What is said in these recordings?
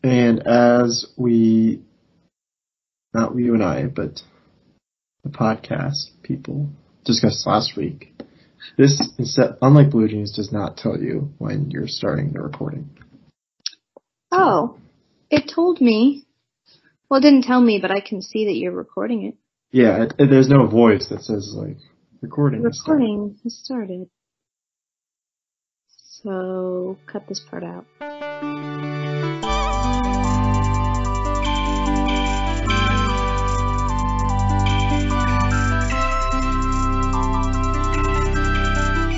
And as we, not you and I, but the podcast people discussed last week, this, unlike Blue Jeans, does not tell you when you're starting the recording. Oh, it told me. Well, it didn't tell me, but I can see that you're recording it. Yeah, there's no voice that says, like, recording has started. So, cut this part out.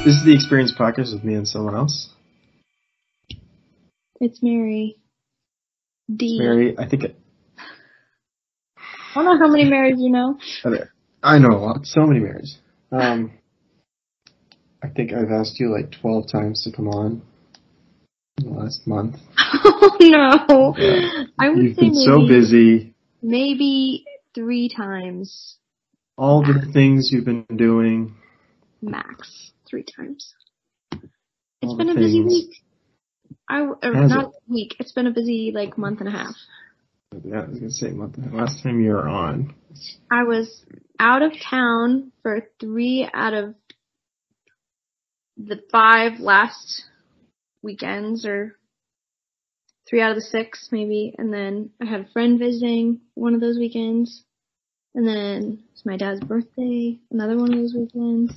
This is the Experience Podcast with me and someone else. It's Mary. D. Mary, I think I don't know how many Marys you know. I know a lot. So many Marys. I think I've asked you like 12 times to come on in the last month. Oh, no. Yeah. I would You've say been so busy. Maybe 3 times. All the things you've been doing. Max. 3 times. It's been a busy week. Not week. It's been a busy, month and a half. Yeah, I was going to say month and a half. Last time you were on. I was out of town for 3 out of the 5 last weekends, or 3 out of the 6 maybe. And then I had a friend visiting one of those weekends. And then it's my dad's birthday, another one of those weekends.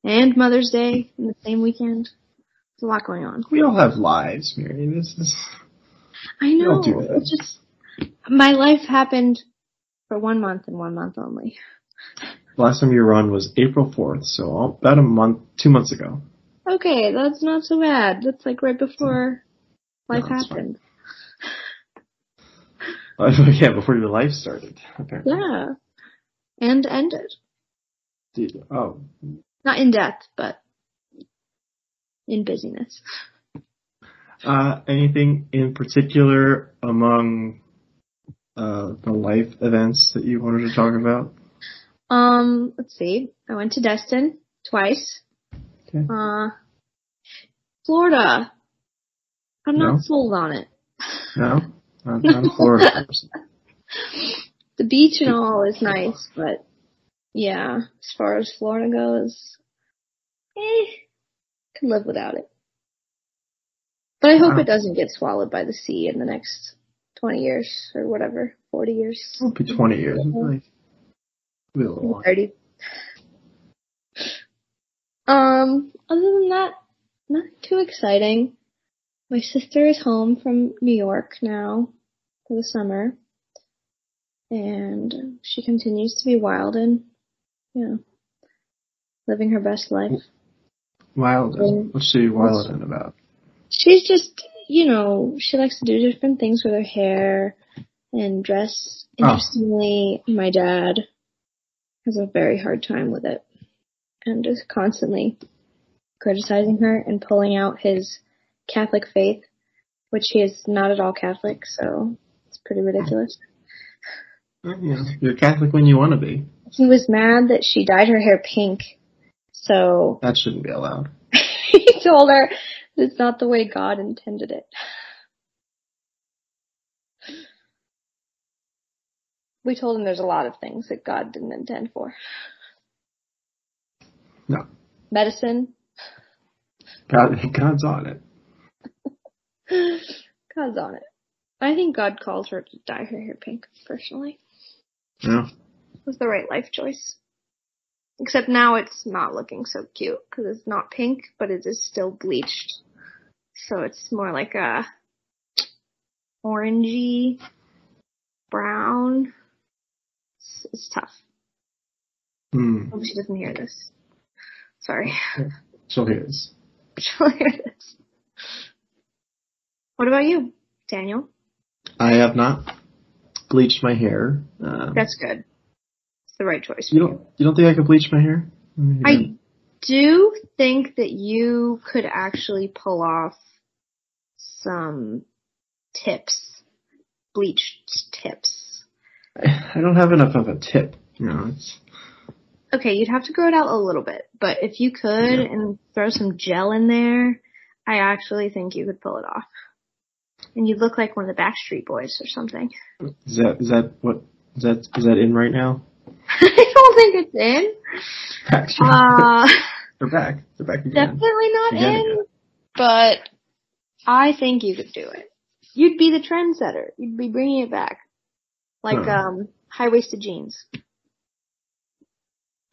And Mother's Day in the same weekend. There's a lot going on. We all have lives, Mary. I know. We all do that. It's just, my life happened for 1 month and 1 month only. Last time you were on was April 4th, so about 2 months ago. Okay, that's not so bad. That's right before life happened. Yeah, before your life started, apparently. Yeah. And ended. Oh. Not in death, but in busyness. Anything in particular among the life events that you wanted to talk about? Let's see. I went to Destin twice. Okay. Florida. I'm not sold on it. No? I'm not a Florida person. The beach and all is nice, but yeah, as far as Florida goes, can live without it. But I hope it doesn't get swallowed by the sea in the next 20 years or whatever, 40 years. It won't be 20 years. It'll be a little long. 30. Other than that, nothing too exciting. My sister is home from New York now for the summer. And she continues to be wild and, living her best life. Wildin'? What's she wildin' about? She's just, she likes to do different things with her hair and dress interestingly. Oh. My dad has a very hard time with it and is constantly criticizing her and pulling out his Catholic faith, which he is not at all Catholic, so it's pretty ridiculous. Yeah, you're Catholic when you want to be. He was mad that she dyed her hair pink, so... That shouldn't be allowed. He told her it's not the way God intended it. We told him there's a lot of things that God didn't intend for. No. Medicine. God's on it. God's on it. I think God calls her to dye her hair pink, personally. Yeah. It was the right life choice. Except now it's not looking so cute, because it's not pink, but it is still bleached. So it's more like a orangey brown. It's tough. Hope she doesn't hear this. Sorry. She'll hear this. She'll hear this. What about you, Daniel? I have not bleached my hair. That's good. It's the right choice. You don't think I could bleach my hair? I do think that you could actually pull off some tips, bleached tips. I don't have enough of a tip. It's... Okay, you'd have to grow it out a little bit, but if you could and throw some gel in there, I actually think you could pull it off. And you'd look like one of the Backstreet Boys or something. Is that in right now? I don't think it's in. Backstreet. They're back. They're back again. Definitely not in. But I think you could do it. You'd be the trendsetter. You'd be bringing it back. Like, high-waisted jeans.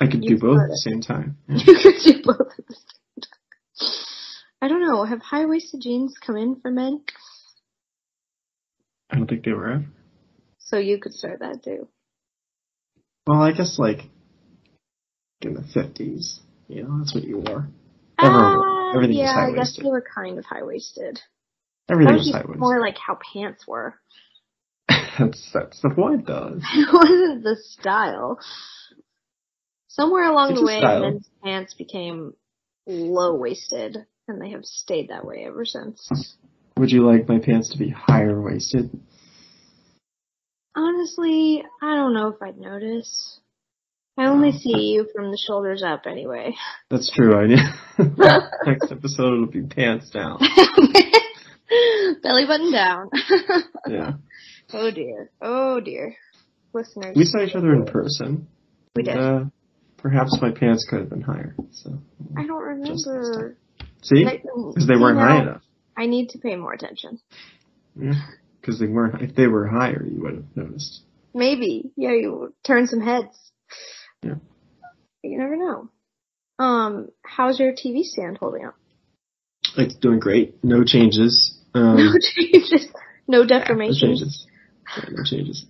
I could do both at the same time. Yeah. You could do both at the same time. I don't know. Have high-waisted jeans come in for men? I don't think they were ever. So you could start that too. Well, I guess like in the 50s, you know, that's what you wore. Everything was high-waisted. I guess they were kind of high-waisted. Everything was high-waisted. More like how pants were. That's the point, though. It wasn't the style. Somewhere along the way, men's pants became low-waisted, and they have stayed that way ever since. Would you like my pants to be higher-waisted? Honestly, I don't know if I'd notice. I only see you from the shoulders up anyway. That's true. Next episode will be pants down. Belly button down. Yeah. Oh dear. Oh dear. Listeners. We saw each other in person. We did. Perhaps my pants could have been higher. So I don't remember. See? Because they weren't high enough. I need to pay more attention. Yeah. Because they weren't. If they were higher, you would have noticed. Maybe. Yeah, you would turn some heads. Yeah. You never know. How's your TV stand holding up? It's doing great. No changes. No changes. No deformations. No changes.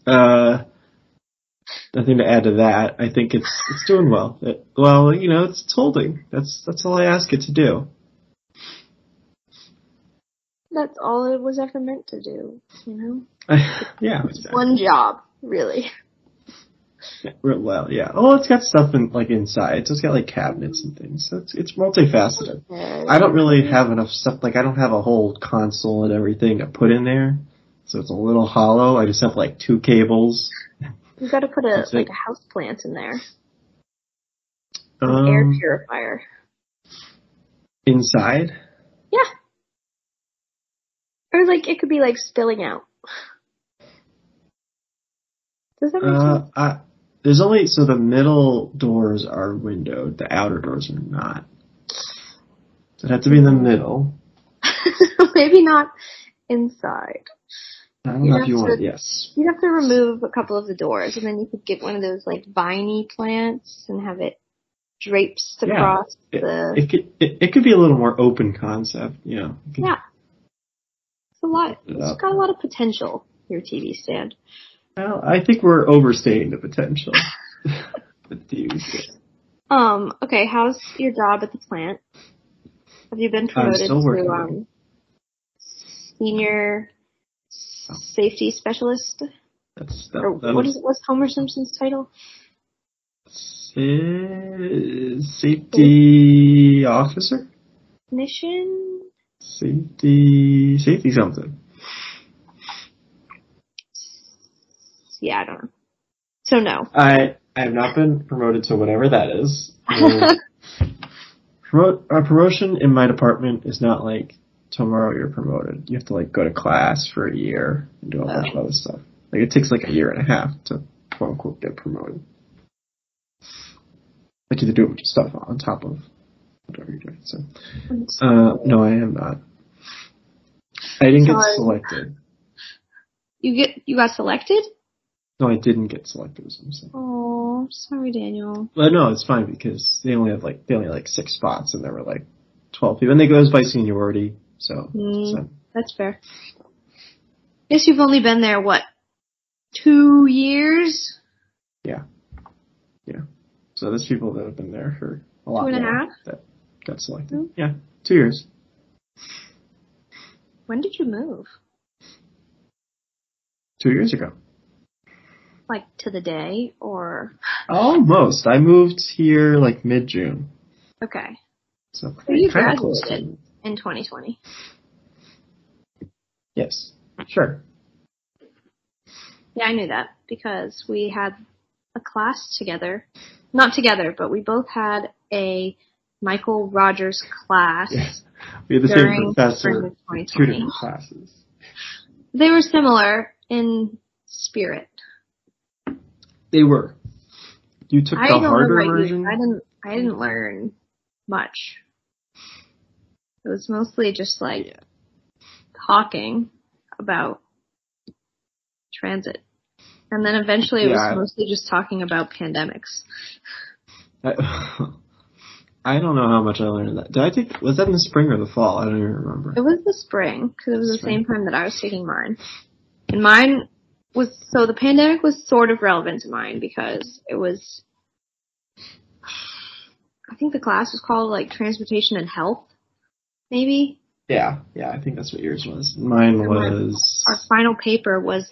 Nothing to add to that. I think it's doing well. It's holding. That's all I ask it to do. That's all it was ever meant to do, you know? Yeah. It's exactly. One job, really. Yeah, well, yeah. Oh, it's got stuff inside. So it's got like cabinets and things. So it's multifaceted. Okay. I don't really have enough stuff. Like I don't have a whole console and everything to put in there. So it's a little hollow. I just have like 2 cables. You got to put a house plant in there. An air purifier. Inside? Yeah. Or it could be spilling out. Does that make sense? There's only, so the middle doors are windowed, the outer doors are not. So it has to be in the middle. Maybe not inside. I don't know if you want it, yes. You'd have to remove a couple of the doors, and then you could get one of those viney plants and have it drapes across It could be a little more open concept, yeah. Yeah. It's got a lot of potential, your TV stand. Well, I think we're overstating the potential. With the TV stand. Okay, how's your job at the plant? Have you been promoted to senior safety specialist? What's Homer Simpson's title? Safety officer? Mission? Safety something. Yeah, I don't know. So no. I have not been promoted to whatever that is. A promotion in my department is not like tomorrow you're promoted. You have to go to class for a year and do a bunch of other stuff. It takes a year and a half to quote unquote get promoted. You have to do a bunch of stuff on top of whatever you're doing. So no, I am not. I didn't get selected. You got selected? No, I didn't get selected. Oh, sorry, Daniel. Well, no, it's fine because they only have 6 spots, and there were 12 people, and they goes by seniority. So that's fair. Guess you've only been there 2 years? Yeah. So there's people that have been there for a lot 2.5 more that got selected. Mm-hmm. Yeah, 2 years. When did you move? 2 years ago. To the day, or? Almost. I moved here mid-June. Okay. So you graduated in 2020. Yes. Sure. Yeah, I knew that because we had a class together. Not together, but we both had a Michael Rogers class. Yes. We had the same professor, 2 different classes. They were similar in spirit. They were. You took the harder version? I didn't learn much. It was mostly just talking about transit. And then eventually it was mostly just talking about pandemics. I don't know how much I learned that. Was that in the spring or the fall? I don't even remember. It was the spring, because it was the same time that I was taking mine. And mine so the pandemic was sort of relevant to mine because it was, I think the class was called Transportation and Health, maybe? Yeah, I think that's what yours was. Mine was... Our final paper was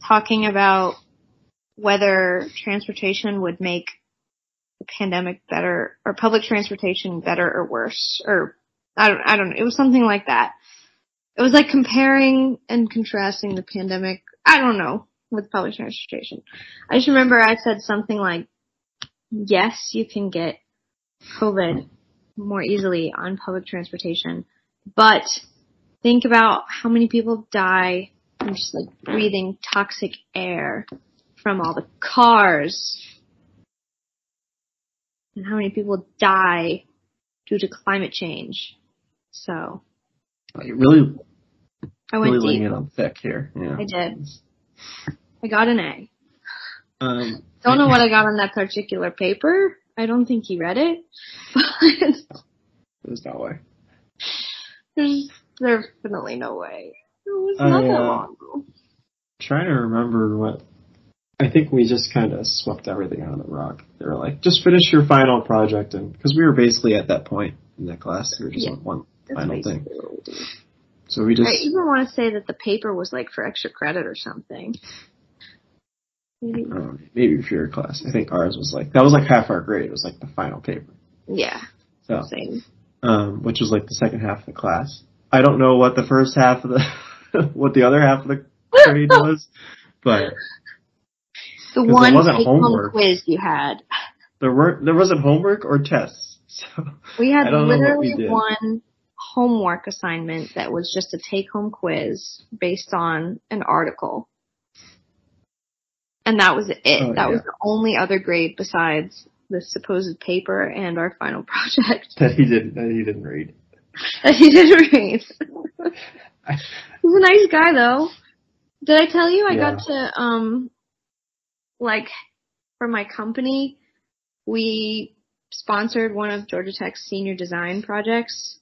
talking about whether transportation would make the pandemic better, or public transportation better or worse, or I don't know. It was something like that. It was comparing and contrasting the pandemic, I don't know, with public transportation. I just remember I said something like, yes, you can get COVID more easily on public transportation, but think about how many people die from just breathing toxic air from all the cars, and how many people die due to climate change. So you really went laying it on thick here. Yeah. I did. I got an A. Don't know what I got on that particular paper. I don't think he read it. There's no way. There's definitely no way. It was not that long ago. Trying to remember what. I think we just kind of swept everything under the rug. They were like, just finish your final project, and because we were basically at that point in that class, we were just on one final thing. So we just. I even want to say that the paper was for extra credit or something. Maybe for your class. I think ours was that was half our grade. It was the final paper. Yeah. So, same. Which was the second half of the class. I don't know what the first half of what the other half of the grade was, but the one take-home quiz you had. There wasn't homework or tests. So we had literally one homework assignment that was just a take-home quiz based on an article. And that was it. That was the only other grade besides the supposed paper and our final project. That he didn't read. That he didn't read. He's a nice guy, though. Did I tell you I got to, for my company, we sponsored one of Georgia Tech's senior design projects.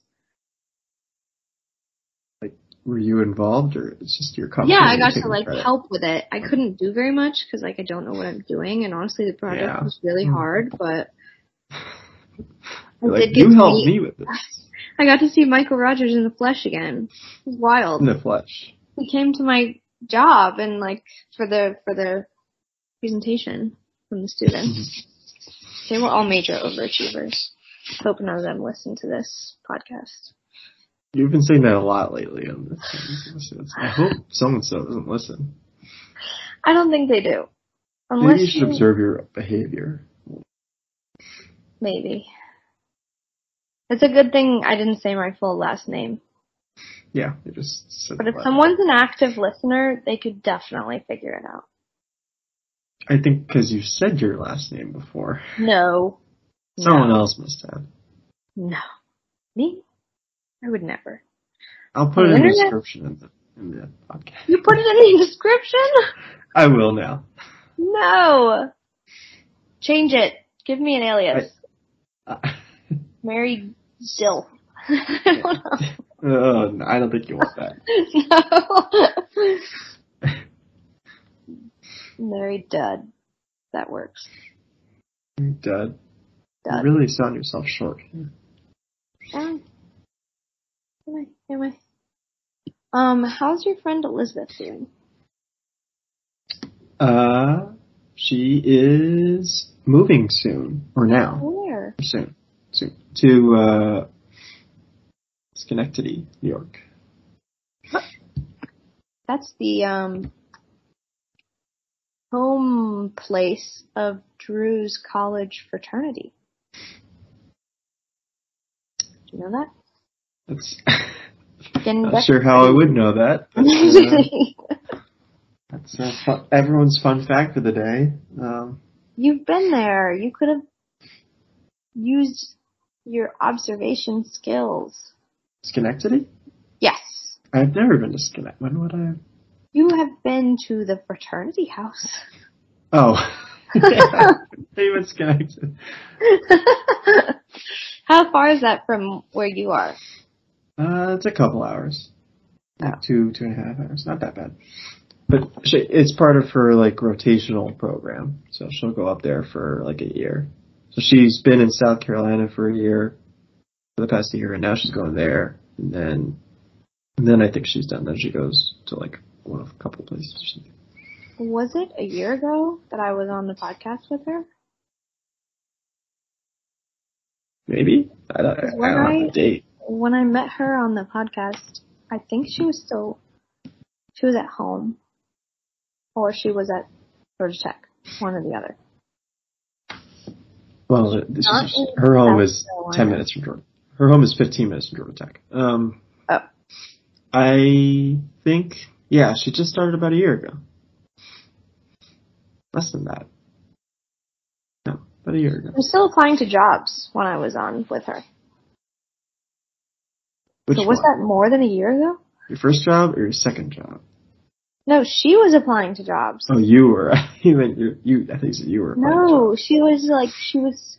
Were you involved, or it's just your company? Yeah, I got to help with it. I couldn't do very much because I don't know what I'm doing, and honestly, the project was really hard. But you helped me with this. I got to see Michael Rogers in the flesh again. It was wild. In the flesh. He came to my job and for the presentation from the students. They were all major overachievers. Hope none of them listen to this podcast. You've been saying that a lot lately on this. I hope someone still doesn't listen. I don't think they do. Maybe you should observe your behavior. Maybe. It's a good thing I didn't say my full last name. Yeah, you just said But if someone's an active listener, they could definitely figure it out. I think because you said your last name before. No. Someone else must have. No. Me? I would never. I'll put it in the description in the podcast. You put it in the description? I will now. No. Change it. Give me an alias. Mary Dill. I don't know. No, I don't think you want that. No. Mary Dud. That works. Dud. You really sound yourself short. Am I? How's your friend Elizabeth doing? She is moving soon, or now. Where? Soon. To, Schenectady, New York. That's the, home place of Drew's college fraternity. Do you know that? Not sure how I would know that. That's everyone's fun fact of the day. You've been there. You could have used your observation skills. Schenectady? Yes. I've never been to Schenectady. When would I have? You have been to the fraternity house. Oh. Yeah. You went Schenectady. How far is that from where you are? It's a couple hours. Like 2.5 hours. Not that bad. But it's part of her, like, rotational program. So she'll go up there for, like, a year. So she's been in South Carolina for a year, for the past year, and now she's going there. And then I think she's done. Then she goes to, like, one of a couple places or something. Was it a year ago that I was on the podcast with her? Maybe? I don't have the date. When I met her on the podcast, I think she was at home. Or she was at Georgia Tech. One or the other. Well, her home is 10 minutes from Georgia. Her home is 15 minutes from Georgia Tech. I think, yeah, she just started about a year ago. Less than that. No, about a year ago. I was still applying to jobs when I was on with her. So was that more than a year ago? Your first job or your second job? No, she was applying to jobs. Oh, you were. You meant I think you were. No, she was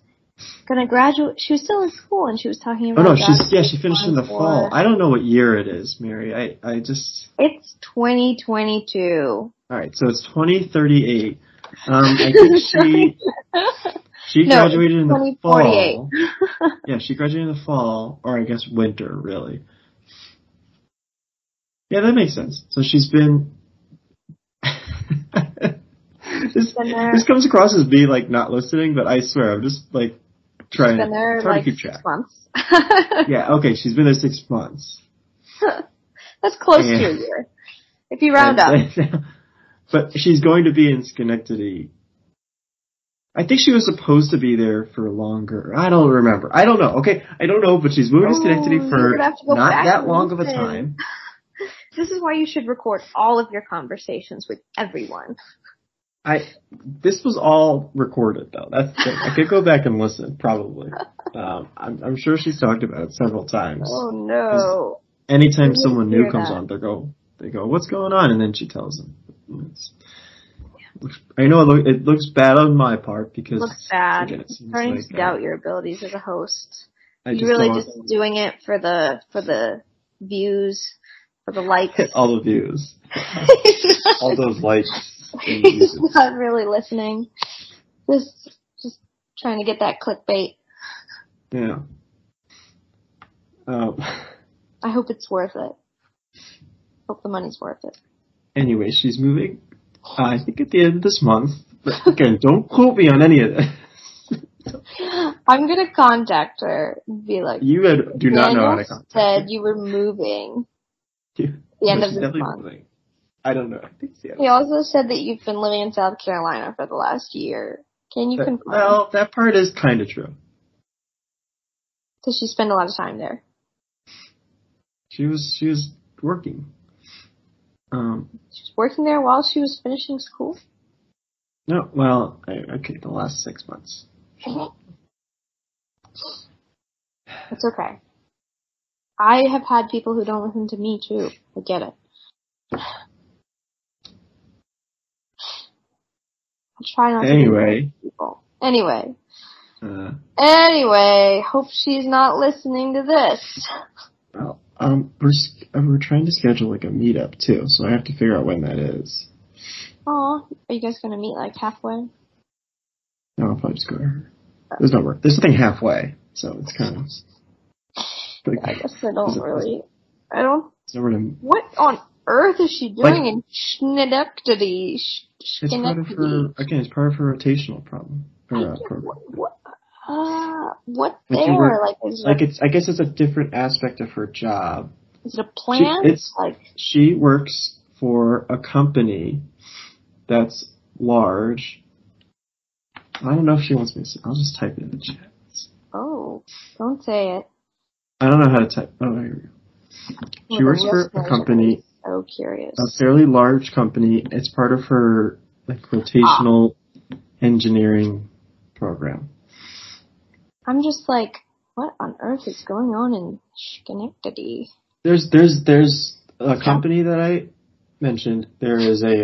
gonna graduate. She was still in school and she was talking about. Oh no, she finished in the fall. I don't know what year it is, Mary. I just. It's 2022. All right, so it's 2038. I think she graduated in the fall. Yeah, she graduated in the fall, or I guess winter, really. Yeah, that makes sense. So she's been. This comes across as me like not listening, but I swear I'm just like trying to keep track. 6 months. Yeah, okay, she's been there 6 months. That's close to a year, if you round up. But she's going to be in Schenectady. I think she was supposed to be there for longer. I don't remember. I don't know. Okay, I don't know, but she's moving to Schenectady for not that long of a time. This is why you should record all of your conversations with everyone. This was all recorded though. That's the thing. I could go back and listen, probably. I'm sure she's talked about it several times. Oh no! Anytime someone new comes on, they go, "What's going on?" And then she tells them. I know it looks bad on my part because it looks bad. Again, I'm starting to doubt your abilities as a host. You're really just doing it for the views, for the likes. All the views. All those likes. He's not really listening. Just trying to get that clickbait. Yeah. I hope it's worth it. Hope the money's worth it. Anyway, she's moving, I think at the end of this month. But again, don't quote me on any of this. I'm going to contact her and be like, do not know how to contact her. Said you were moving the end of this month. Moving. I don't know. I think he also said that you've been living in South Carolina for the last year. Can you confirm? Well, that part is kind of true. Does she spend a lot of time there? She was working. She was working there while she was finishing school? No, well, okay, the last 6 months. It's okay. I have had people who don't listen to me too. I get it. I try not to be people. Anyway, hope she's not listening to this. Well, we're trying to schedule like a meetup too, so I have to figure out when that is. Aw, are you guys gonna meet like halfway? No, I'll probably just go to her. There's nothing halfway, so it's kind of. I guess I don't. What on earth is she doing in Schenectady? It's part of her. Again, it's part of her rotational problem. Program. What there? I guess it's a different aspect of her job. Is it a plant? She works for a company that's large. I don't know if she wants me to. I'll just type it in the chat. Oh, don't say it. I don't know how to type. Oh, here we go. She works for a company. So curious. A fairly large company. It's part of her rotational engineering program. I'm just like, what on earth is going on in Schenectady? There's a company that I mentioned. There is they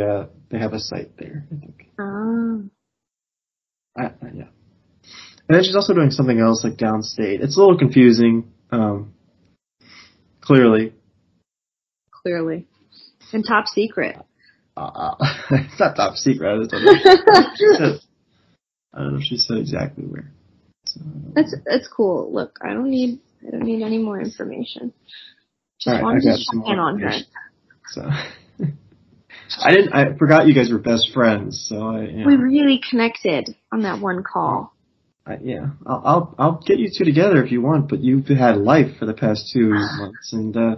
have a site there, I think. Yeah. And then she's also doing something else downstate. It's a little confusing. Clearly. And top secret. It's not top secret. I don't know if she said exactly where. So, that's cool. Look, I don't need any more information. Just wanted to check in on her. So I forgot you guys were best friends. So we really connected on that one call. I'll get you two together if you want, but you've had life for the past 2 months, and I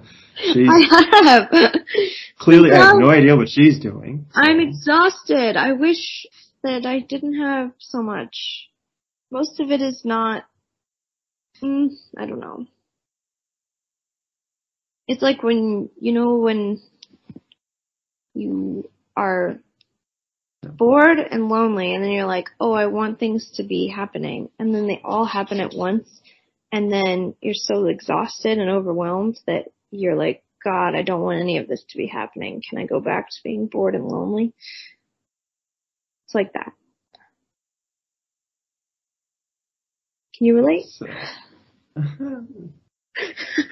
have. Clearly, I have no idea what she's doing. So. I'm exhausted. I wish that I didn't have so much. Most of it is not. I don't know. It's like when you are bored and lonely, and then you're like, oh, I want things to be happening, and then they all happen at once, and then you're so exhausted and overwhelmed that you're like, God, I don't want any of this to be happening. Can I go back to being bored and lonely? It's like that. Can you relate?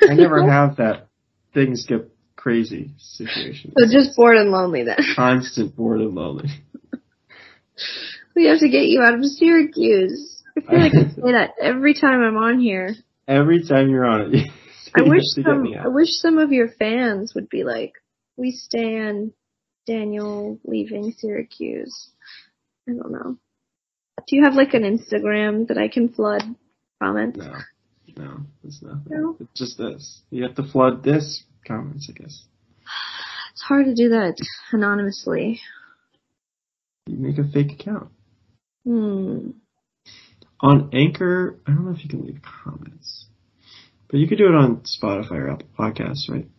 I never have that things get crazy situation. So just bored and lonely then. Constant bored and lonely. We have to get you out of Syracuse. I feel like I say that every time I'm on here. Every time you're on it. I wish some of your fans would be like, we stand Daniel leaving Syracuse. I don't know. Do you have an Instagram that I can flood comments? No, it's nothing. No? It's just this. You have to flood this comments, I guess. It's hard to do that anonymously. You make a fake account. On Anchor, I don't know if you can leave comments. But you could do it on Spotify or Apple Podcasts, right?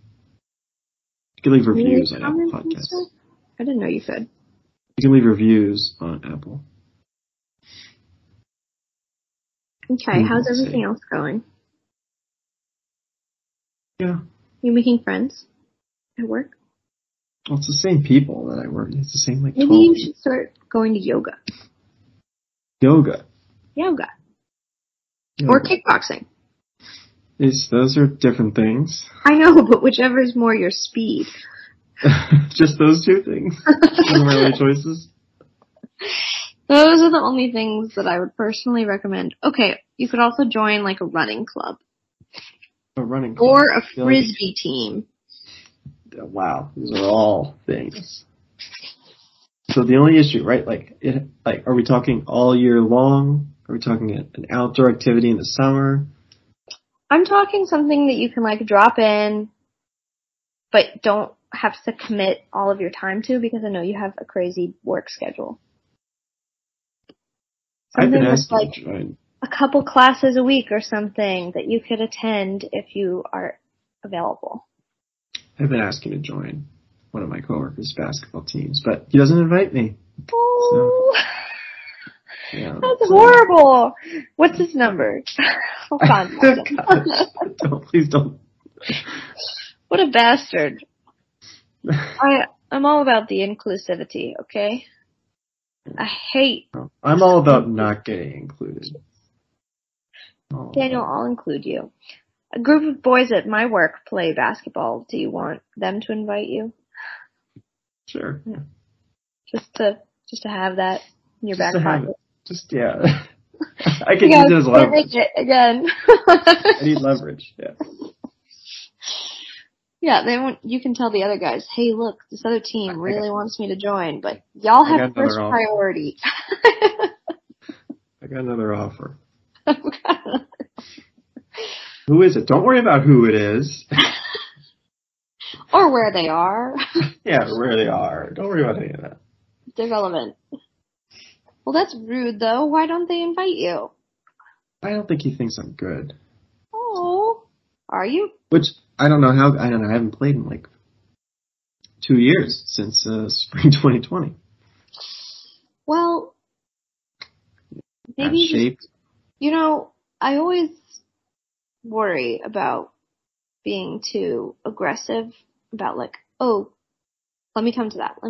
You can leave reviews on Apple Podcasts. I didn't know you could. You can leave reviews on Apple. Okay, how's everything else going? Yeah. You making friends at work? Well, it's the same people that I work with. It's the same, Maybe you should start going to yoga. Yoga. Or kickboxing. Those are different things. I know, but whichever is more your speed. Just those two things? No really choices? Those are the only things that I would personally recommend. Okay, you could also join a running club. A running club. Or a frisbee team. Wow, these are all things. So the only issue, right? Are we talking all year long? Are we talking an outdoor activity in the summer? I'm talking something that you can drop in, but don't have to commit all of your time to, because I know you have a crazy work schedule. Something I've been with a couple classes a week or something that you could attend if you are available. I've been asking to join one of my coworkers' basketball teams, but he doesn't invite me. Oh, so, yeah, that's horrible. What's his number? I'll contact him. Please don't. What a bastard. I'm all about the inclusivity, okay? I'm all about not getting included. Daniel, I'll include you. A group of boys at my work play basketball. Do you want them to invite you? Sure. Yeah. Just to have that in your back pocket. I can use it as leverage. Again. I need leverage. Yeah. Yeah, you can tell the other guys, hey, look, this other team really wants me to join, but y'all have first priority. I got another offer. Who is it? Don't worry about who it is. Or where they are. Yeah, where they are. Don't worry about any of that. It's irrelevant. Well, that's rude, though. Why don't they invite you? I don't think he thinks I'm good. Oh, are you? Which I don't know. I haven't played in like 2 years since spring 2020. Well, maybe Shape. I always worry about being too aggressive about like, oh, let me come to that.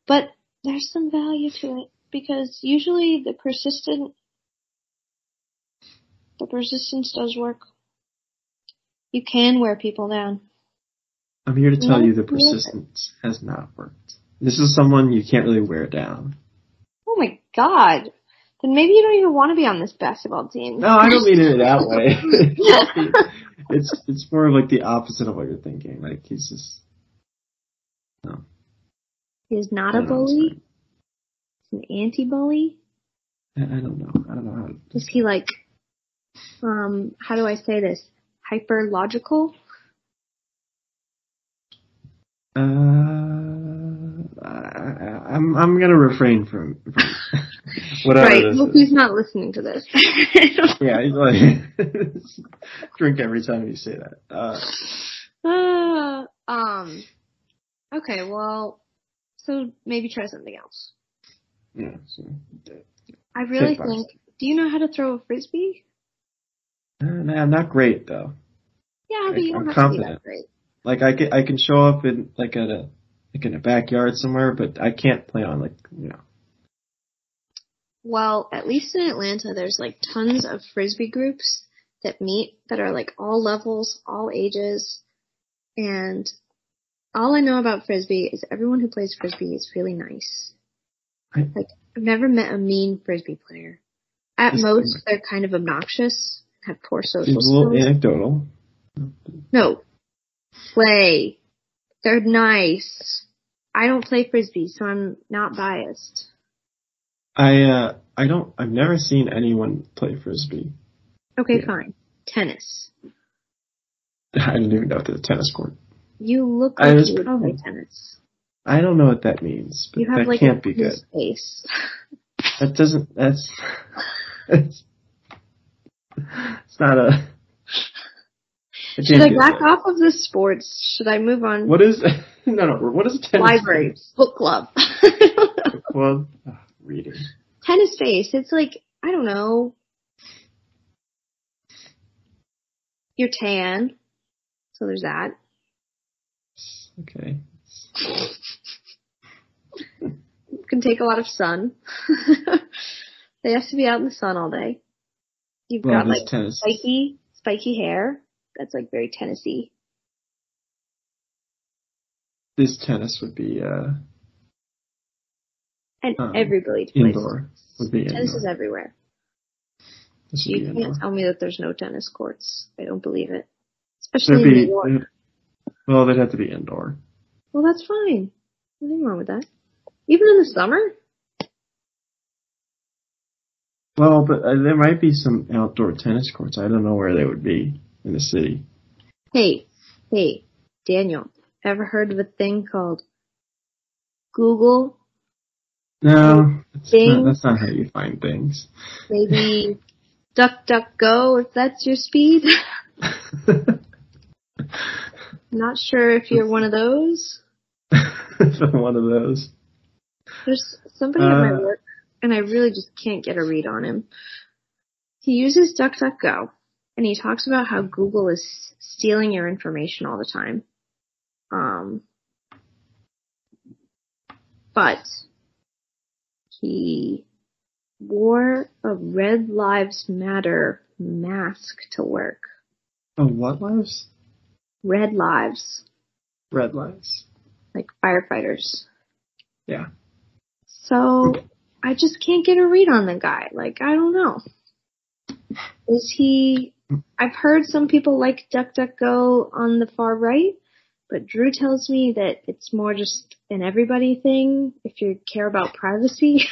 But there's some value to it because usually the persistence does work. You can wear people down. I'm here to tell you the persistence has not worked. This is someone you can't really wear down. Oh my god. Then maybe you don't even want to be on this basketball team. No, I don't mean it that way. It's more like the opposite of what you're thinking. Like he's just no. He's not a bully. He's an anti-bully. I don't know. I don't know how. Is he like? How do I say this? Hyper logical. I'm gonna refrain from whatever. Right. This Well, is. he's not listening to this. Yeah, he's like drink every time you say that. Okay. Well, so maybe try something else. Yeah. So, I really think. Do you know how to throw a frisbee? Nah, I'm not great though. Yeah, but you don't have confident. to be that great. Like I can show up in like in a backyard somewhere, but I can't play on Well, at least in Atlanta, there's like tons of frisbee groups that meet that are like all levels, all ages, and all I know about frisbee is everyone who plays frisbee is really nice. Like I've never met a mean frisbee player. At most, they're kind of obnoxious, have poor social skills. A little anecdotal. No, play. They're nice. I don't play frisbee, so I'm not biased. I've never seen anyone play frisbee. Okay, fine. Tennis. I didn't even know if there's a tennis court. You look like you would play tennis. I don't know what that means, but you have that like can't be good. Face. It's not a... Should I back off of the sports? Should I move on? What is... No, what is tennis? Library. Book club. Book club? Oh, reading. Tennis face. It's like, I don't know. You're tan. So there's that. Okay. You can take a lot of sun. They have to be out in the sun all day. You've got like spiky hair. That's like very Tennessee. This tennis would be and everybody plays indoor. Would be tennis indoor. is everywhere. You can't tell me that there's no tennis courts. I don't believe it. Especially in New York. Well, they'd have to be indoor. Well, that's fine. Nothing wrong with that. Even in the summer? Well, but there might be some outdoor tennis courts. I don't know where they would be in the city. Hey, Daniel, ever heard of a thing called Google? No, that's not how you find things. Maybe DuckDuckGo, if that's your speed. Not sure if you're one of those. One of those. There's somebody at my work, and I really just can't get a read on him. He uses DuckDuckGo, and he talks about how Google is stealing your information all the time. But he wore a Red Lives Matter mask to work. Oh, what lives? Red lives. Red lives. Like firefighters. Yeah. So, I just can't get a read on the guy. Like, I don't know. Is he... I've heard some people like DuckDuckGo on the far right, but Drew tells me that it's more just an everybody thing if you care about privacy.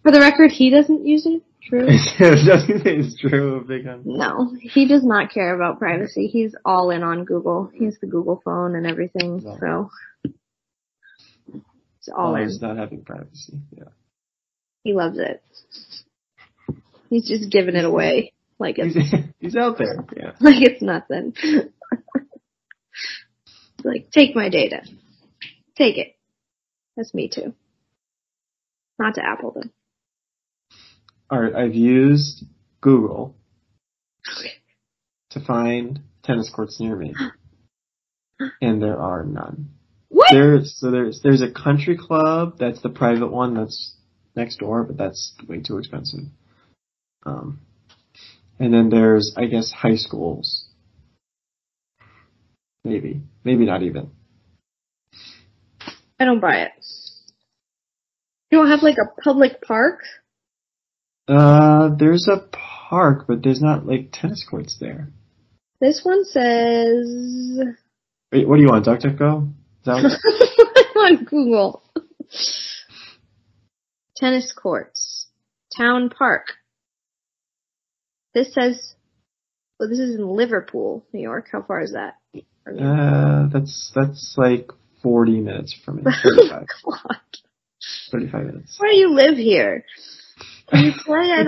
For the record, he doesn't use it. Drew? Doesn't it's Drew big on? No, he does not care about privacy. He's all in on Google. He has the Google phone and everything, so it's all in. He's not having privacy. Yeah. He loves it. He's just giving it away. Like it's he's out there. Yeah. like it's nothing. Like, take my data. Take it. That's me too. Not to Apple though. Alright, I've used Google to find tennis courts near me. And there are none. What? There's a country club, that's the private one that's next door, but that's way too expensive. And then there's, I guess, high schools. Maybe not even. I don't buy it. You don't have like a public park? There's a park, but there's not like tennis courts there. This one says... Wait, what do you want, DuckDuckGo? Is that what? on Google. Tennis courts. Town park. This says... Well, this is in Liverpool, New York. How far is that? That's like 40 minutes from me. 35. God. 35 minutes. Why do you live here? Can you play at,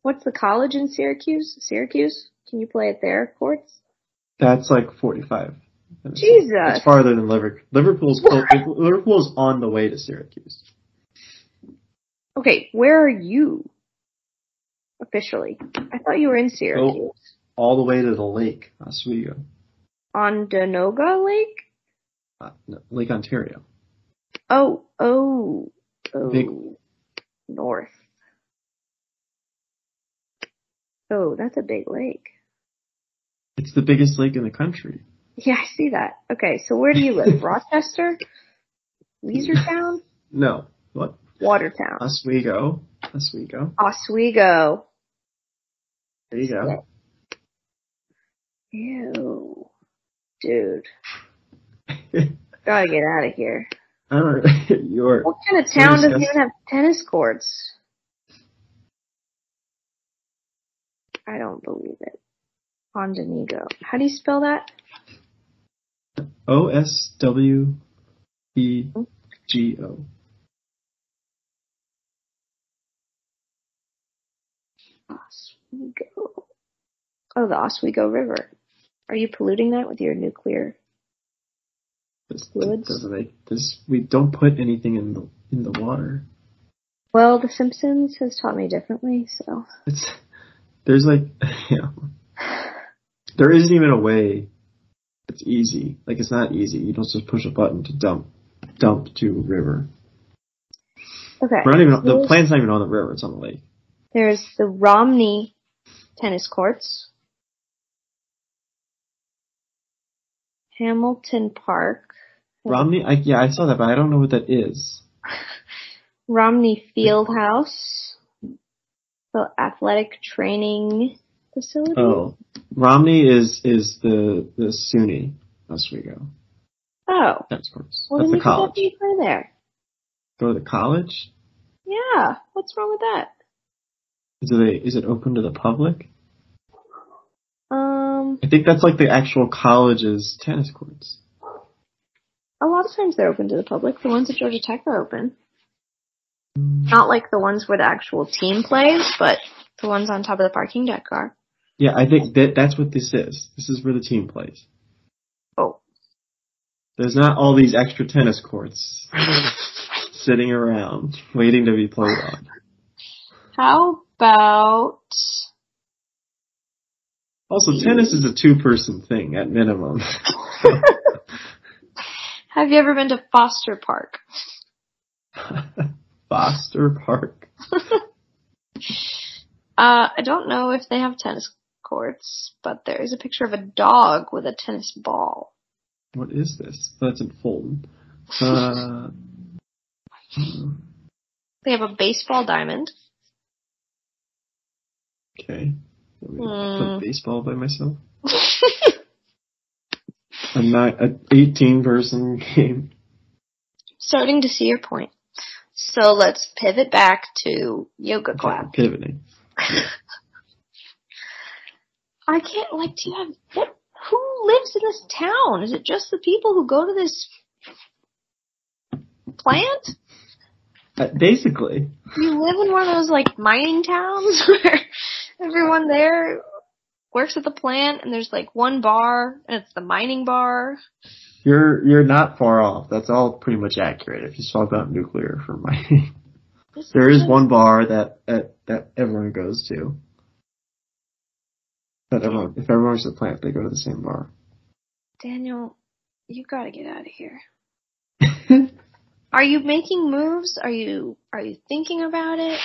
what's the college in Syracuse? Syracuse? Can you play at their courts? That's like 45 minutes. Jesus. It's farther than Liverpool. Liverpool's on the way to Syracuse. Okay, where are you? Officially. I thought you were in Syracuse. Go all the way to the lake, Oswego. Onondaga Lake? No, Lake Ontario. Oh. Big. North. Oh, that's a big lake. It's the biggest lake in the country. Yeah, I see that. Okay, so where do you live? Rochester? Leesertown? No. What? Watertown. Oswego. Oswego. There you go. Ew. Dude. Gotta get out of here. I don't know. What kind of town doesn't even have tennis courts? I don't believe it. Onondaga. How do you spell that? Oswego. Oswego. Oh, the Oswego River. Are you polluting that with your nuclear fluids? Doesn't make this. We don't put anything in the water. Well, The Simpsons has taught me differently, so. There's like, there isn't even a way. It's easy. Like, it's not easy. You don't just push a button to dump to a river. Okay. The plant's not even on the river. It's on the lake. There's the Romney tennis courts. Hamilton Park. Romney? I saw that, but I don't know what that is. Romney Fieldhouse. The athletic training facility. Oh. Romney is the SUNY Oswego. Oh. Tennis courts. Well, that's then the college. You can play there. Go to the college? Yeah. What's wrong with that? Is it open to the public? I think that's like the actual college's tennis courts. A lot of times they're open to the public. The ones at Georgia Tech are open. Not like the ones where the actual team plays, but the ones on top of the parking deck are. Yeah, I think that's what this is. This is where the team plays. Oh. There's not all these extra tennis courts sitting around waiting to be played on. How about... Also, tennis is a two-person thing at minimum. Have you ever been to Foster Park? Foster Park? I don't know if they have tennis courts, but there is a picture of a dog with a tennis ball. What is this? That's in Fulton. They have a baseball diamond. Okay. Play baseball by myself? An 18-person game. Starting to see your point. So let's pivot back to yoga class. Pivoting. I can't, do you have, who lives in this town? Is it just the people who go to this plant? Basically. You live in one of those, like, mining towns where everyone there works at the plant and there's, like, one bar and it's the mining bar. You're not far off. That's all pretty much accurate if you swap out nuclear for mining. There is one bar that everyone goes to. If everyone goes to the plant, they go to the same bar. Daniel, you gotta get out of here. Are you making moves? Are you thinking about it?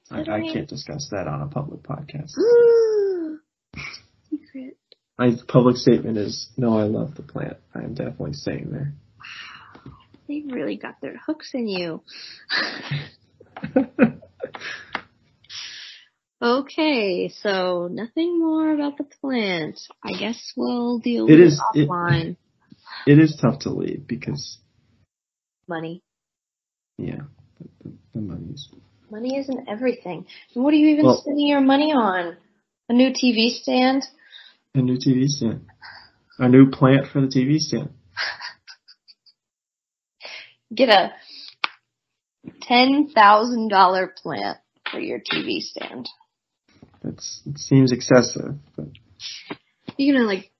I can't discuss that on a public podcast. Secret. My public statement is, no, I love the plant. I am definitely staying there. They really got their hooks in you. Okay, so nothing more about the plant. I guess we'll deal with it offline. It is tough to leave because... Money. Yeah, the money's... Money isn't everything. And what are you even spending your money on? A new TV stand? A new TV stand. A new plant for the TV stand. Get a $10,000 plant for your TV stand. It seems excessive. But... You gonna, like,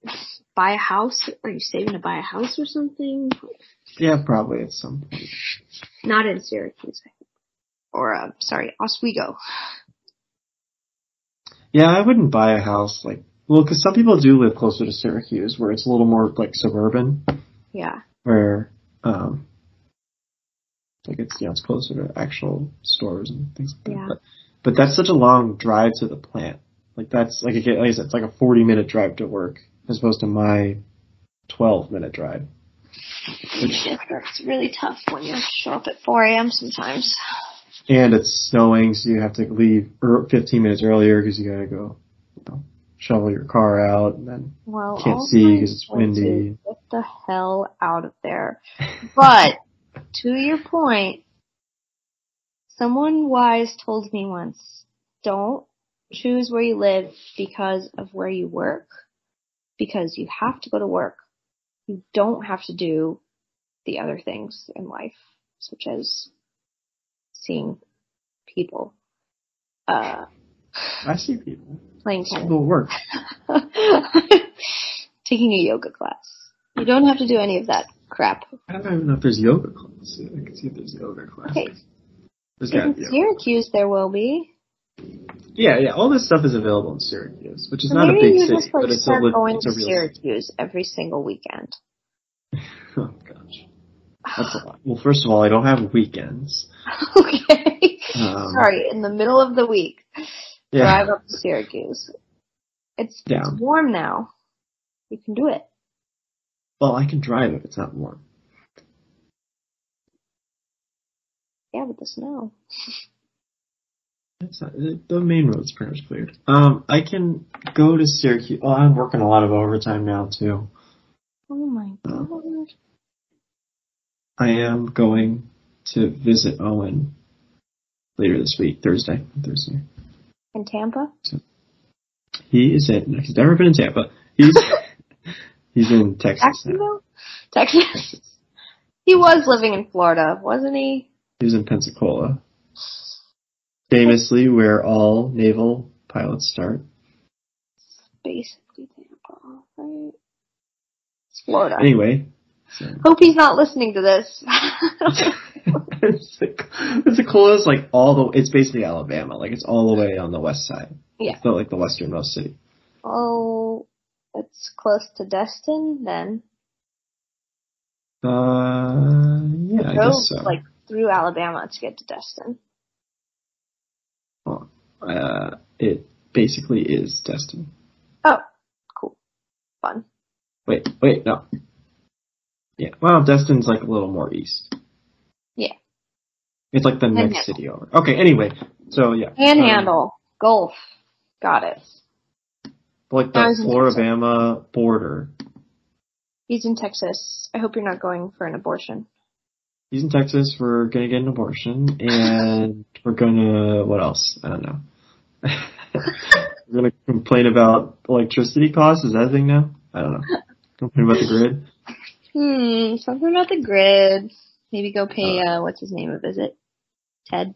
buy a house? Are you saving to buy a house or something? Yeah, probably at some point. Not in Syracuse, I think. Or, Oswego. Yeah, I wouldn't buy a house, because some people do live closer to Syracuse, where it's a little more, suburban. Yeah. Where, it's closer to actual stores and things like that. Yeah. But that's such a long drive to the plant. That's, like I said, it's like a 40-minute drive to work, as opposed to my 12-minute drive. It's really tough when you have to show up at 4 a.m. sometimes. And it's snowing, so you have to leave 15 minutes earlier because you gotta go, shovel your car out, and then can't see because it's windy. Get the hell out of there. But, to your point, someone wise told me once, don't choose where you live because of where you work, because you have to go to work. You don't have to do the other things in life, such as seeing people. I see people. Playing tennis. People work. Taking a yoga class. You don't have to do any of that crap. I don't even know if there's yoga classes. I can see if there's yoga classes. Okay. In Syracuse there will be. Yeah, all this stuff is available in Syracuse, which is not a big city, but it's a going to real Syracuse city. Every single weekend. Oh gosh, that's a lot. Well, first of all, I don't have weekends. Okay. Sorry, in the middle of the week, drive up to Syracuse. It's warm now. You can do it. Well, I can drive if it's not warm. Yeah, with the snow. It's not, the main road's pretty much cleared. I can go to Syracuse. Oh, I'm working a lot of overtime now too. Oh my god. I am going to visit Owen later this week, Thursday. In Tampa? So, he's never been in Tampa. He's in Texas now. Texas. He was living in Florida, wasn't he? He was in Pensacola. Famously, where all naval pilots start. Basically Tampa, right? It's Florida. Anyway. So. Hope he's not listening to this. Pensacola's it's basically Alabama. It's all the way on the west side. Yeah. It's not the westernmost city. Oh, it's close to Destin then? Yeah, I guess so. Through Alabama to get to Destin. Well, it basically is Destin. Oh, cool. Fun. Wait, no. Yeah, well, Destin's a little more east. Yeah. It's the next city over. Okay, anyway, so yeah. Panhandle. Gulf. Got it. The Florida-Alabama border. He's in Texas. I hope you're not going for an abortion. He's in Texas. We're going to get an abortion. And we're going to... What else? I don't know. We're going to complain about electricity costs. Is that a thing now? I don't know. Complain about the grid? Something about the grid. Maybe go pay, what's his name, a visit. Ted.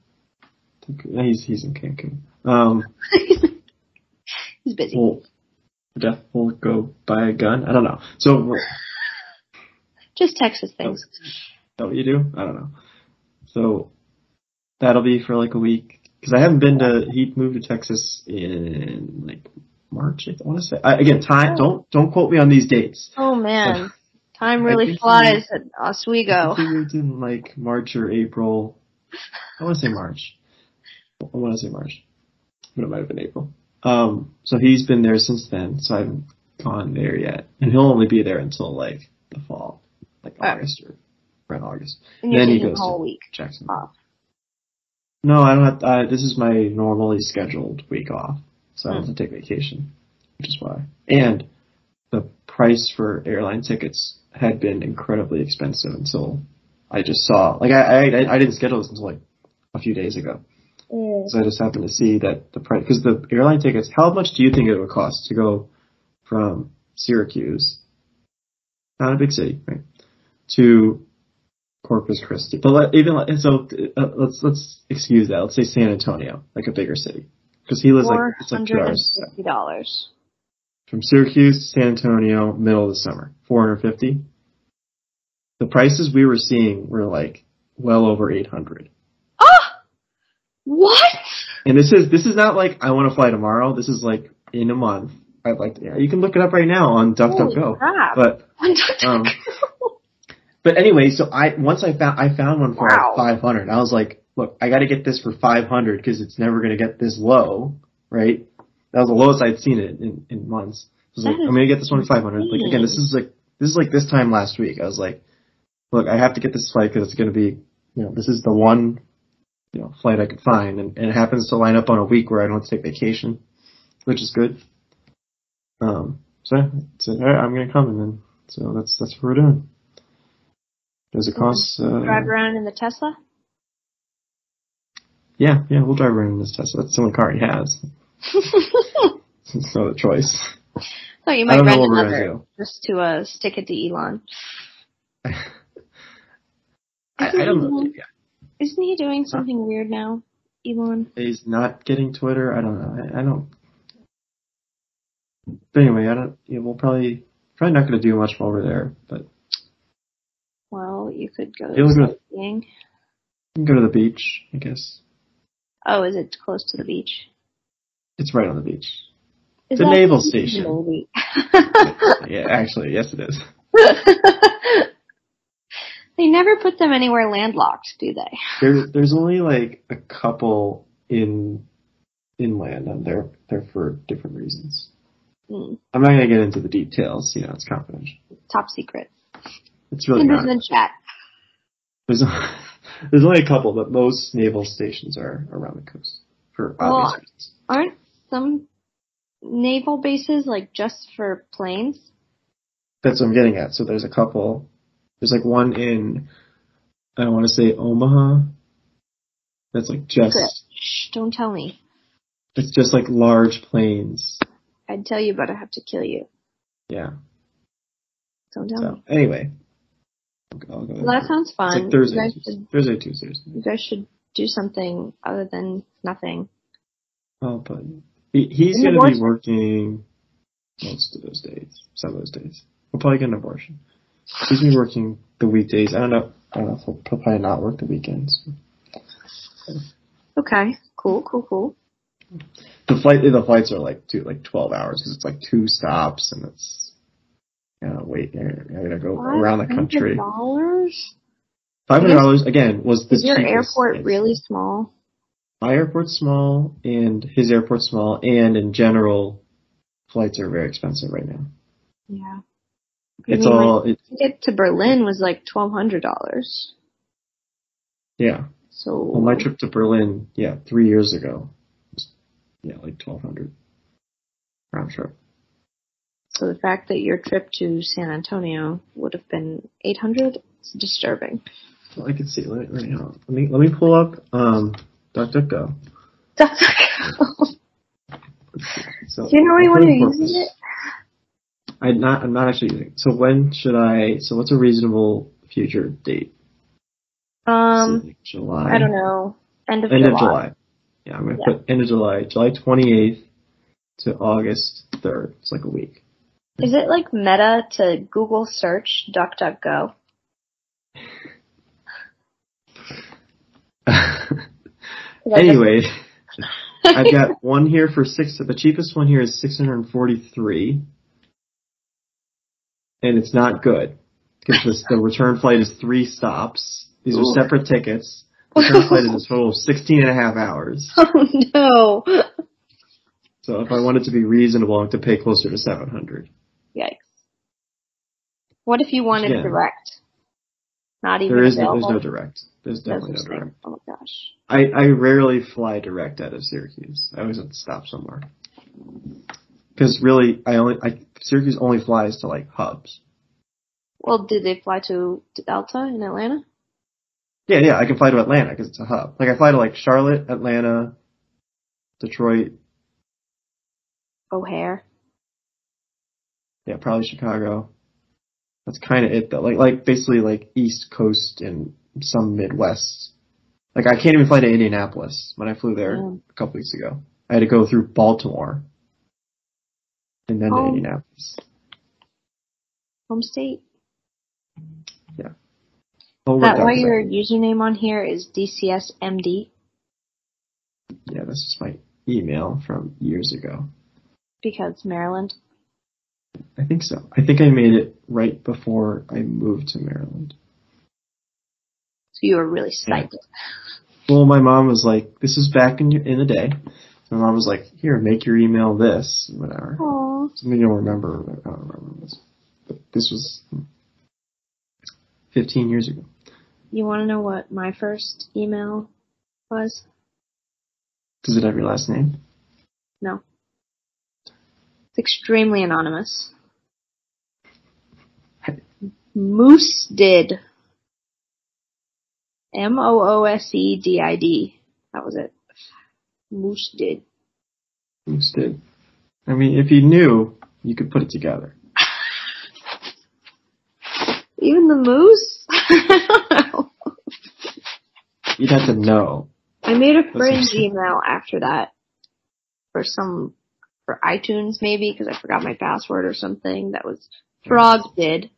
He's in Cancun. He's busy. We'll go buy a gun. I don't know. So just Texas things. Is that what you do? I don't know. So that'll be for like a week because I haven't been to. He moved to Texas in like March. I want to say again. Time. Don't quote me on these dates. Oh man, time really flies at Oswego. He moved in like March or April. I want to say March. But it might have been April. So he's been there since then, so I haven't gone there yet. And he'll only be there until like the fall, like August or around August. And then he goes a whole week Jackson. off. No, I don't have this is my normally scheduled week off, so I don't have to take vacation, which is why. And the price for airline tickets had been incredibly expensive until I just saw, like I didn't schedule this until like a few days ago. So I just happened to see that the price, because the airline tickets, how much do you think it would cost to go from Syracuse, not a big city, right, to Corpus Christi? But let's excuse that. Let's say San Antonio, like a bigger city, because he lives like it's like $450 from Syracuse to San Antonio, middle of the summer, $450. The prices we were seeing were like well over $800. What? And this is not like I want to fly tomorrow. This is like in a month. I'd like to. Yeah, you can look it up right now on DuckDuckGo. But but anyway, so I found one for like $500. I was like, look, I got to get this for $500 because it's never going to get this low, right? That was the lowest I'd seen it in months. I was like, I'm going to get this one for $500. Like again, this is like this time last week. I was like, look, I have to get this flight because it's going to be, this is the one. Flight I could find, and it happens to line up on a week where I don't take vacation, which is good. So all right, I'm gonna come, and then so that's what we're doing. Does it cost? Drive around in the Tesla? Yeah, we'll drive around in this Tesla. That's the only car he has. It's not a choice. So you might rent another just to stick it to Elon. I don't know. Yeah. Isn't he doing something weird now, Elon? He's not getting Twitter. I don't know. I don't. But anyway, I don't. We'll probably not going to do much over there. But well, you could go. You can go to the beach, I guess. Oh, is it close to the beach? It's right on the beach. It's a naval station. Yeah, actually, yes, it is. They never put them anywhere landlocked, do they? There's only like a couple inland, and they're for different reasons. I'm not going to get into the details. It's confidential. Top secret. It's really not. In chat. There's only a couple, but most naval stations are around the coast for obvious reasons. Aren't some naval bases like just for planes? That's what I'm getting at. So there's a couple. There's like one in, I want to say Omaha. That's like just. Shh, don't tell me. It's just like large planes. I'd tell you, but I have to kill you. Yeah. Don't tell me. Anyway. I'll go that sounds fun. It's like Thursday, Tuesdays. You guys should do something other than nothing. Oh, but he's going to be working most of those days. Some of those days. We'll probably get an abortion. He's been working the weekdays. I don't know if he'll probably not work the weekends. Okay. Cool. The flights are like 12 hours because it's like 2 stops and it's wait. I gotta go around the country. $500 again was the cheapest. Is your airport really small? My airport's small and his airport's small, and in general, flights are very expensive right now. Yeah. To get to Berlin was like $1,200. Yeah. So my trip to Berlin, 3 years ago, was like $1,200 round trip. So the fact that your trip to San Antonio would have been $800 is disturbing. Well, I can see. Let me pull up DuckDuckGo. DuckDuckGo. Do you know anyone who uses it? I'm not actually using it. So what's a reasonable future date? July. I don't know. End of End July. of July. Yeah, I'm going to put end of July. July 28th to August 3rd. It's like a week. Is it like meta to Google search DuckDuckGo? Anyway, I've got one here for the cheapest one here is $643. And it's not good. Because the return flight is 3 stops. These are separate tickets. The return flight is a total of 16 and a half hours. Oh no. So if I want it to be reasonable, I have to pay closer to $700. Yikes. What if you wanted direct? Not even there's available? no direct. There's definitely no direct. Oh my gosh. I rarely fly direct out of Syracuse. I always have to stop somewhere. Because really, Syracuse only flies to like hubs. Well, did they fly to Delta in Atlanta? Yeah, I can fly to Atlanta because it's a hub. Like I fly to like Charlotte, Atlanta, Detroit. O'Hare. Yeah, probably Chicago. That's kind of it though. Like basically like East Coast and some Midwest. Like I can't even fly to Indianapolis when I flew there a couple weeks ago. I had to go through Baltimore and then to Indianapolis. Home state. Yeah. Is that why your username on here is DCSMD? Yeah, this is my email from years ago. Because Maryland? I think so. I think I made it right before I moved to Maryland. So you were really psyched. Yeah. Well, my mom was like, this is back in the day. So my mom was like, here, make your email this, whatever. Aww. Something you'll remember. I don't remember this. But this was 15 years ago. You want to know what my first email was? Does it have your last name? No. It's extremely anonymous. Moose did. MOOSEDID. That was it. Moose did. Moose did. I mean, if you knew, you could put it together. Even the moose? You'd have to know. I made a friend's email after that for iTunes maybe because I forgot my password or something. That was Frog did.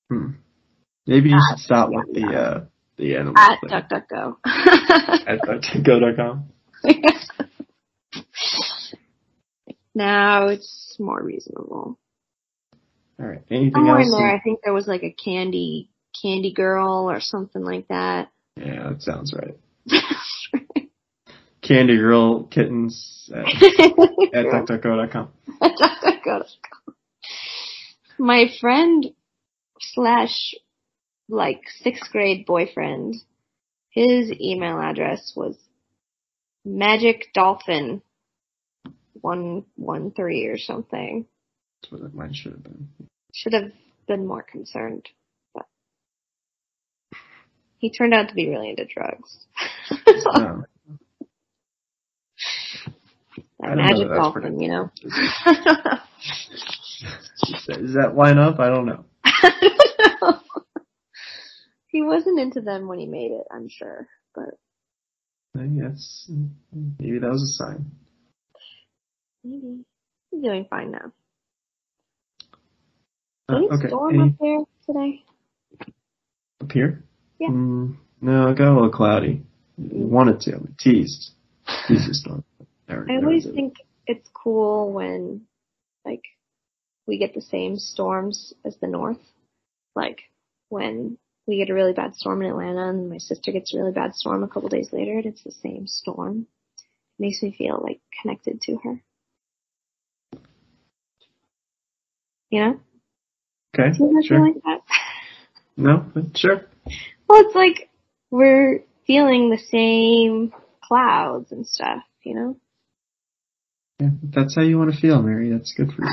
Maybe you should stop with the animal at thing. DuckDuckGo. At DuckDuckGo.com. Now it's more reasonable. All right. Anything Somewhere else? in there, I think there was like a candy girl or something like that. Yeah, that sounds right. Candy girl kittens at DuckDuckGo.com. At DuckDuckGo.com. My friend / like 6th grade boyfriend, his email address was magicdolphin113 or something. That's what mine should have been. Should have been more concerned, but he turned out to be really into drugs. No. That magic dolphin, you know. Does that line up? I don't know. He wasn't into them when he made it, I'm sure, but maybe that was a sign. Maybe. He's doing fine now. Okay. Storm up there today? Up here? Yeah. No, it got a little cloudy. You wanted to. I teased the storm. I always think it's cool when, like, we get the same storms as the north. Like, when we get a really bad storm in Atlanta and my sister gets a really bad storm a couple days later and it's the same storm. It makes me feel, like, connected to her. You know? Okay, do you sure. Feel like that? No, but sure. Well, it's like we're feeling the same clouds and stuff, you know? Yeah, if that's how you want to feel, Mary. That's good for you.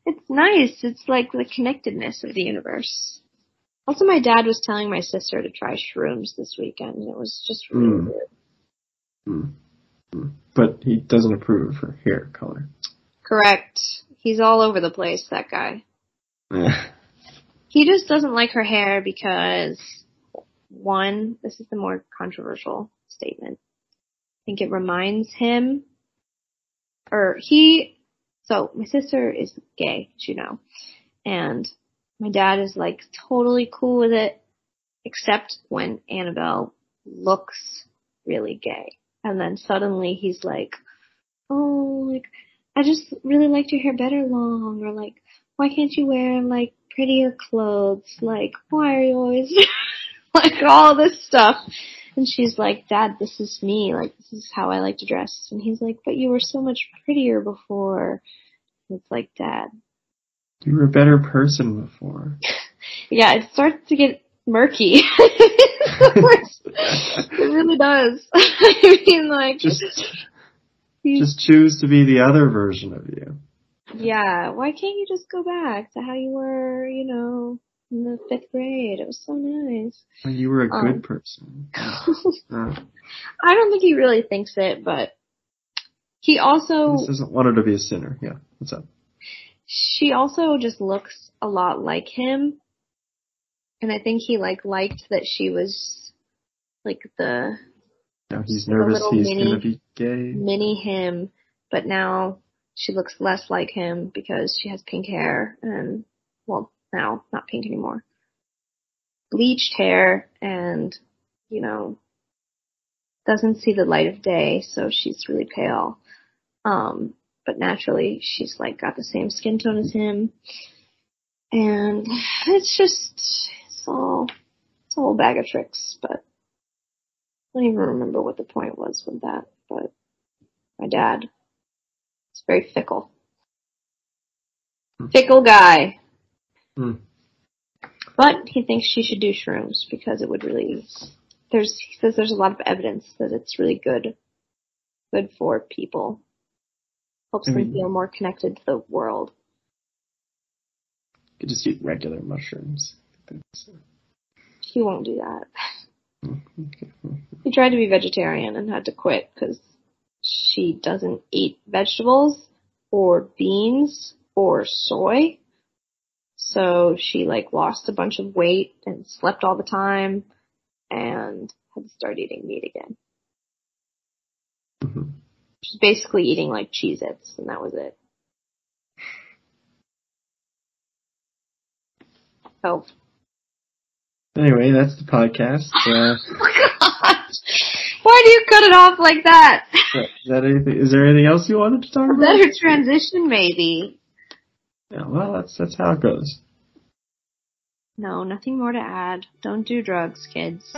It's nice. It's like the connectedness of the universe. Also, my dad was telling my sister to try shrooms this weekend. It was just really weird. But he doesn't approve of her hair color. Correct. He's all over the place, that guy. Yeah. He just doesn't like her hair because, one, this is the more controversial statement. I think it reminds him, so my sister is gay, as you know, and my dad is like totally cool with it, except when Annabelle looks really gay. And then suddenly he's like, oh, like, I just really liked your hair better long, or like, why can't you wear like prettier clothes? Like, why are you always like all this stuff? And she's like, Dad, this is me. Like, this is how I like to dress. And he's like, but you were so much prettier before. And it's like, Dad. You were a better person before. Yeah, it starts to get murky. It really does. I mean, like, just choose to be the other version of you. Yeah, why can't you just go back to how you were, you know, in the 5th grade? It was so nice. Well, you were a good person. I don't think he really thinks it, but he also... He doesn't want her to be a sinner. Yeah, what's up? She also just looks a lot like him. And I think he, like, liked that she was, like, the... Now he's nervous he's going to be gay. Mini him, but now she looks less like him because she has pink hair and, well, now not pink anymore. Bleached hair and, you know, doesn't see the light of day, so she's really pale. But naturally she's like got the same skin tone as him. And it's a whole bag of tricks, but I don't even remember what the point was with that, but my dad is very fickle. Fickle guy. But he thinks she should do shrooms because it would really, he says there's a lot of evidence that it's really good for people. Helps them feel more connected to the world. You could just eat regular mushrooms. He won't do that. He tried to be vegetarian and had to quit because she doesn't eat vegetables or beans or soy. So she like lost a bunch of weight and slept all the time and had to start eating meat again. Mm-hmm. She's basically eating like Cheez-Its and that was it. So. Anyway, that's the podcast. Oh gosh. Why do you cut it off like that? Is there anything else you wanted to talk about? A better transition, maybe. Yeah, well, that's how it goes. No, nothing more to add. Don't do drugs, kids.